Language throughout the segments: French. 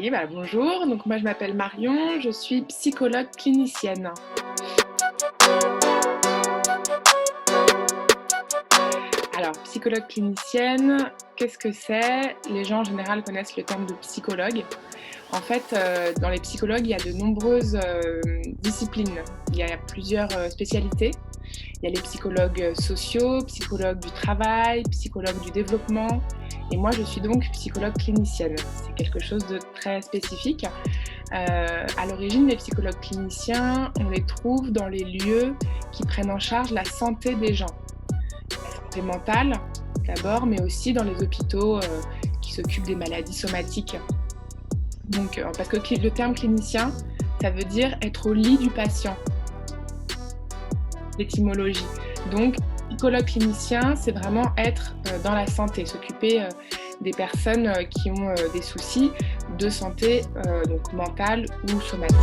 Oui, bah, bonjour. Donc moi je m'appelle Marion, je suis psychologue clinicienne. Alors, psychologue clinicienne, qu'est-ce que c'est? Les gens en général connaissent le terme de psychologue. En fait, dans les psychologues, il y a de nombreuses disciplines. Il y a plusieurs spécialités. Il y a les psychologues sociaux, psychologues du travail, psychologues du développement. Et moi, je suis donc psychologue clinicienne. C'est quelque chose de très spécifique. À l'origine, les psychologues cliniciens, on les trouve dans les lieux qui prennent en charge la santé des gens. La santé mentale, d'abord, mais aussi dans les hôpitaux qui s'occupent des maladies somatiques. Donc, parce que le terme clinicien, ça veut dire être au lit du patient. L'étymologie. Donc, psychologue clinicien, c'est vraiment être dans la santé, s'occuper des personnes qui ont des soucis de santé donc mentale ou somatique.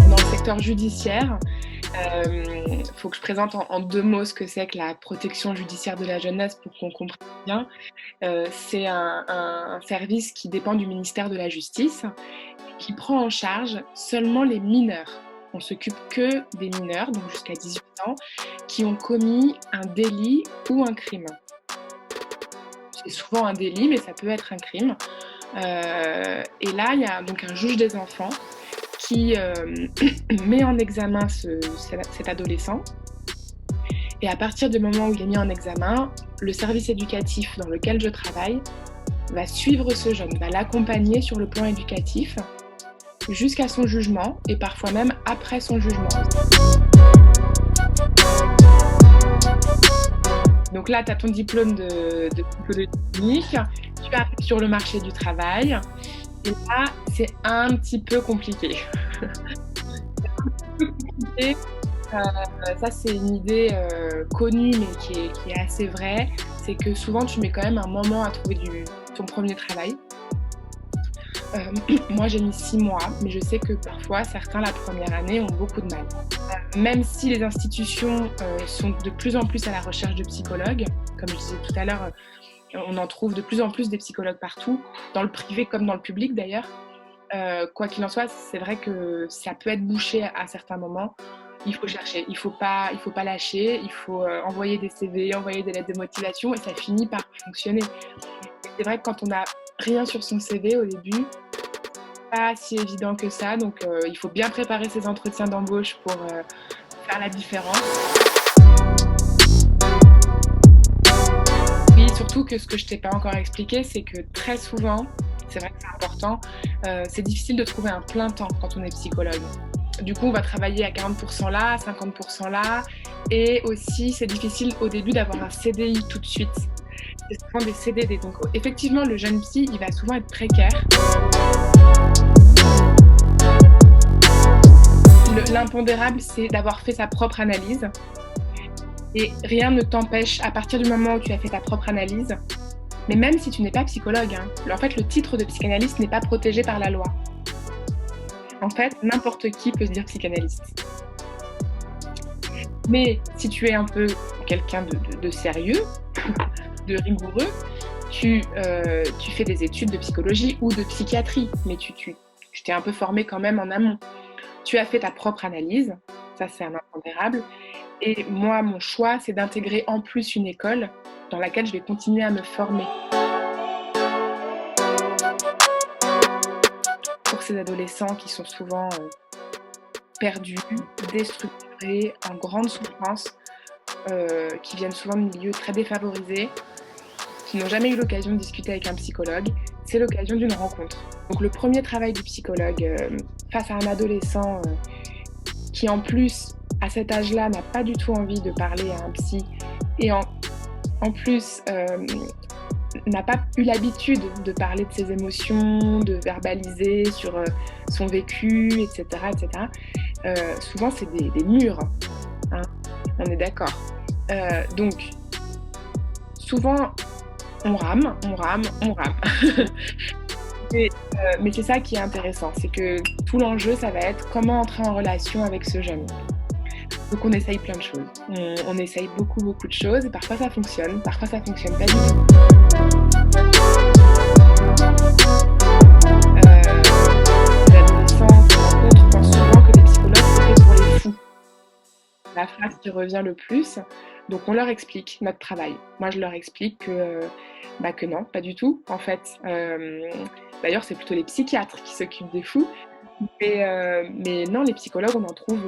Dans le secteur judiciaire, il faut que je présente en 2 mots ce que c'est que la protection judiciaire de la jeunesse pour qu'on comprenne bien. C'est un service qui dépend du ministère de la Justice, qui prend en charge seulement les mineurs. On s'occupe que des mineurs, donc jusqu'à 18 ans, qui ont commis un délit ou un crime. C'est souvent un délit, mais ça peut être un crime. Et là, il y a donc un juge des enfants qui met en examen cet adolescent. Et à partir du moment où il est mis en examen, le service éducatif dans lequel je travaille va suivre ce jeune, va l'accompagner sur le plan éducatif jusqu'à son jugement et parfois même après son jugement. Donc là, tu as ton diplôme de psychologie clinique, tu arrives sur le marché du travail et là, c'est un petit peu compliqué. Ça, c'est une idée connue mais qui est assez vraie, c'est que souvent tu mets quand même un moment à trouver ton premier travail. Moi, j'ai mis 6 mois, mais je sais que parfois, certains, la première année, ont beaucoup de mal. Même si les institutions sont de plus en plus à la recherche de psychologues, comme je disais tout à l'heure, on en trouve de plus en plus des psychologues partout, dans le privé comme dans le public d'ailleurs. Quoi qu'il en soit, c'est vrai que ça peut être bouché à certains moments. Il faut chercher, il faut pas lâcher, il faut envoyer des CV, envoyer des lettres de motivation et ça finit par fonctionner. C'est vrai que quand on n'a rien sur son CV au début, pas si évident que ça, donc il faut bien préparer ses entretiens d'embauche pour faire la différence. Oui, surtout que ce que je t'ai pas encore expliqué, c'est que très souvent, c'est vrai que c'est important, c'est difficile de trouver un plein temps quand on est psychologue. Du coup, on va travailler à 40% là, 50% là, et aussi c'est difficile au début d'avoir un CDI tout de suite. C'est souvent des CDD, donc effectivement le jeune psy, il va souvent être précaire. L'impondérable, c'est d'avoir fait sa propre analyse. Et rien ne t'empêche, à partir du moment où tu as fait ta propre analyse, mais même si tu n'es pas psychologue, en fait, le titre de psychanalyste n'est pas protégé par la loi. En fait, n'importe qui peut se dire psychanalyste. Mais si tu es un peu quelqu'un de sérieux, de rigoureux, tu fais des études de psychologie ou de psychiatrie, mais tu t'es un peu formé quand même en amont. Tu as fait ta propre analyse, ça c'est un impondérable. Et moi, mon choix, c'est d'intégrer en plus une école dans laquelle je vais continuer à me former. Pour ces adolescents qui sont souvent perdus, déstructurés, en grande souffrance, qui viennent souvent de milieux très défavorisés, qui n'ont jamais eu l'occasion de discuter avec un psychologue, c'est l'occasion d'une rencontre. Donc le premier travail du psychologue face à un adolescent qui en plus, à cet âge-là, n'a pas du tout envie de parler à un psy et en plus n'a pas eu l'habitude de parler de ses émotions, de verbaliser sur son vécu, etc. Souvent, c'est des murs, on est d'accord. Donc, souvent, on rame. Mais c'est ça qui est intéressant, c'est que tout l'enjeu, ça va être comment entrer en relation avec ce jeune. Donc on essaye plein de choses. On essaye beaucoup de choses et parfois ça fonctionne pas du tout. Les adolescents qu'on rencontre pensent souvent que les psychologues, c'est fait pour les fous. La phrase qui revient le plus, donc on leur explique notre travail. Moi, je leur explique que non, pas du tout, en fait. D'ailleurs, c'est plutôt les psychiatres qui s'occupent des fous. Mais non, les psychologues, on en trouve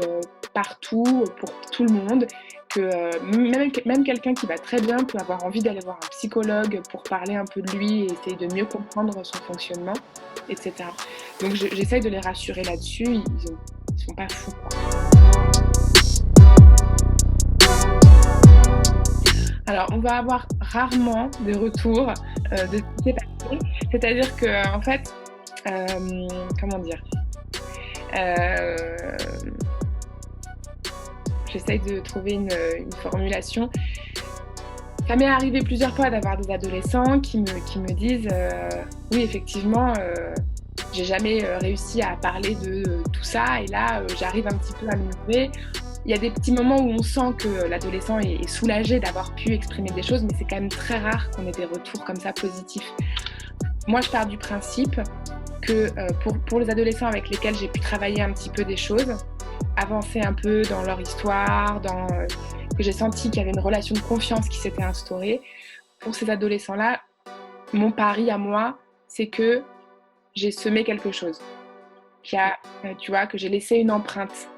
partout, pour tout le monde, que même quelqu'un qui va très bien peut avoir envie d'aller voir un psychologue pour parler un peu de lui et essayer de mieux comprendre son fonctionnement, et cetera. Donc j'essaye de les rassurer là-dessus, ils sont pas fous, quoi. Alors, on va avoir rarement des retours, de ce qui s'est passé. C'est-à-dire qu'en fait, comment dire? Heu, J'essaye de trouver une formulation. Ça m'est arrivé plusieurs fois d'avoir des adolescents qui me disent, «Oui, effectivement, j'ai jamais, réussi à parler de tout ça et là, j'arrive un petit peu à me livrer». Il y a des petits moments où on sent que l'adolescent est soulagé d'avoir pu exprimer des choses, mais c'est quand même très rare qu'on ait des retours comme ça positifs. Moi, je pars du principe que, pour les adolescents avec lesquels j'ai pu travailler un petit peu des choses, avancer un peu dans leur histoire, que j'ai senti qu'il y avait une relation de confiance qui s'était instaurée. Pour ces adolescents-là, mon pari à moi, c'est que j'ai semé quelque chose, qu'il y a, tu vois, que j'ai laissé une empreinte,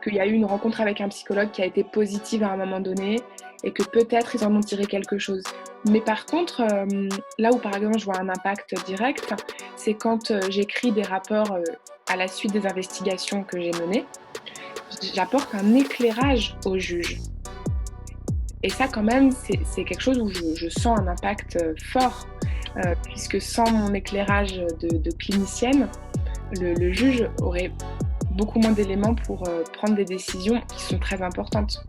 qu'il y a eu une rencontre avec un psychologue qui a été positive à un moment donné et que peut-être ils en ont tiré quelque chose. Mais par contre, là où par exemple je vois un impact direct, c'est quand j'écris des rapports à la suite des investigations que j'ai menées, j'apporte un éclairage au juge. Et ça quand même, c'est quelque chose où je sens un impact fort, puisque sans mon éclairage de clinicienne, le juge aurait beaucoup moins d'éléments pour prendre des décisions qui sont très importantes.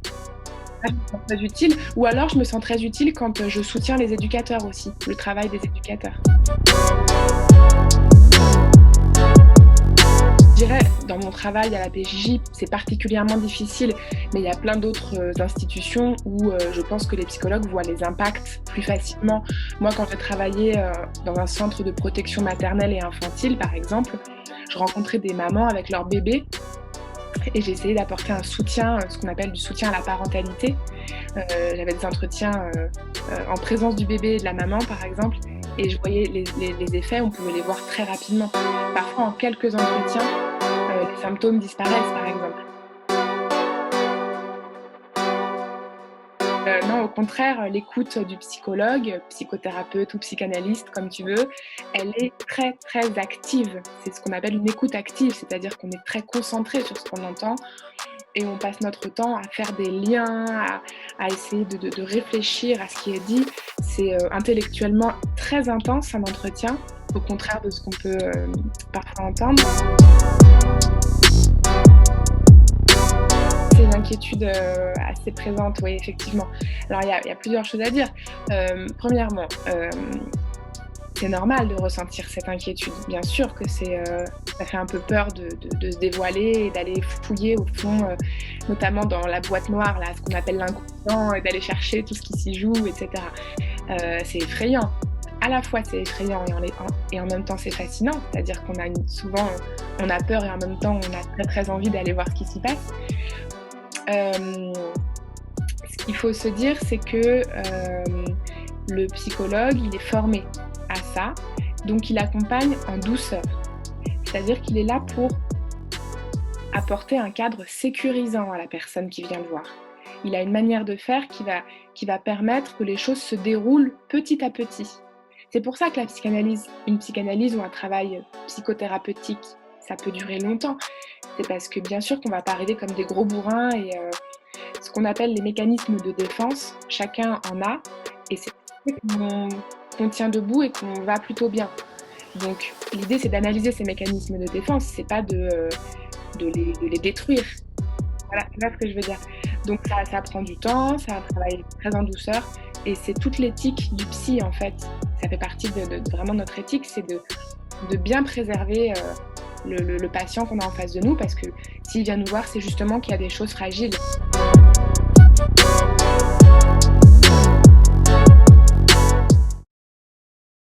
Ça, je me sens très utile, ou alors je me sens très utile quand je soutiens les éducateurs aussi, le travail des éducateurs. Je dirais, dans mon travail à la PJJ, c'est particulièrement difficile, mais il y a plein d'autres institutions où je pense que les psychologues voient les impacts plus facilement. Moi, quand j'ai travaillé dans un centre de protection maternelle et infantile, par exemple, je rencontrais des mamans avec leur bébé et j'ai essayé d'apporter un soutien, ce qu'on appelle du soutien à la parentalité. J'avais des entretiens en présence du bébé et de la maman, par exemple, et je voyais les effets, on pouvait les voir très rapidement. Parfois, en quelques entretiens, les symptômes disparaissent, par exemple. Non, au contraire, l'écoute du psychologue, psychothérapeute ou psychanalyste, comme tu veux, elle est très, très active. C'est ce qu'on appelle une écoute active, c'est-à-dire qu'on est très concentré sur ce qu'on entend et on passe notre temps à faire des liens, à essayer de réfléchir à ce qui est dit. C'est intellectuellement très intense un entretien, au contraire de ce qu'on peut parfois entendre. C'est une inquiétude assez présente, oui, effectivement. Alors, il y a plusieurs choses à dire. Premièrement, c'est normal de ressentir cette inquiétude. Bien sûr que ça fait un peu peur de se dévoiler et d'aller fouiller au fond, notamment dans la boîte noire, là, ce qu'on appelle l'inconscient, et d'aller chercher tout ce qui s'y joue, etc. C'est effrayant. À la fois, c'est effrayant et en même temps, c'est fascinant. C'est-à-dire qu'on a souvent, on a peur et en même temps, on a très, très envie d'aller voir ce qui s'y passe. Ce qu'il faut se dire, c'est que le psychologue, il est formé à ça, donc il accompagne en douceur. C'est-à-dire qu'il est là pour apporter un cadre sécurisant à la personne qui vient le voir. Il a une manière de faire qui va permettre que les choses se déroulent petit à petit. C'est pour ça que une psychanalyse ou un travail psychothérapeutique, ça peut durer longtemps. C'est parce que bien sûr qu'on va pas arriver comme des gros bourrins et ce qu'on appelle les mécanismes de défense, chacun en a et c'est qu'on tient debout et qu'on va plutôt bien. Donc l'idée c'est d'analyser ces mécanismes de défense, c'est pas de les détruire. Voilà, c'est ça ce que je veux dire. Donc ça prend du temps, c'est un travail très en douceur et c'est toute l'éthique du psy en fait. Ça fait partie de vraiment notre éthique, c'est de bien préserver le patient qu'on a en face de nous parce que s'il vient nous voir, c'est justement qu'il y a des choses fragiles.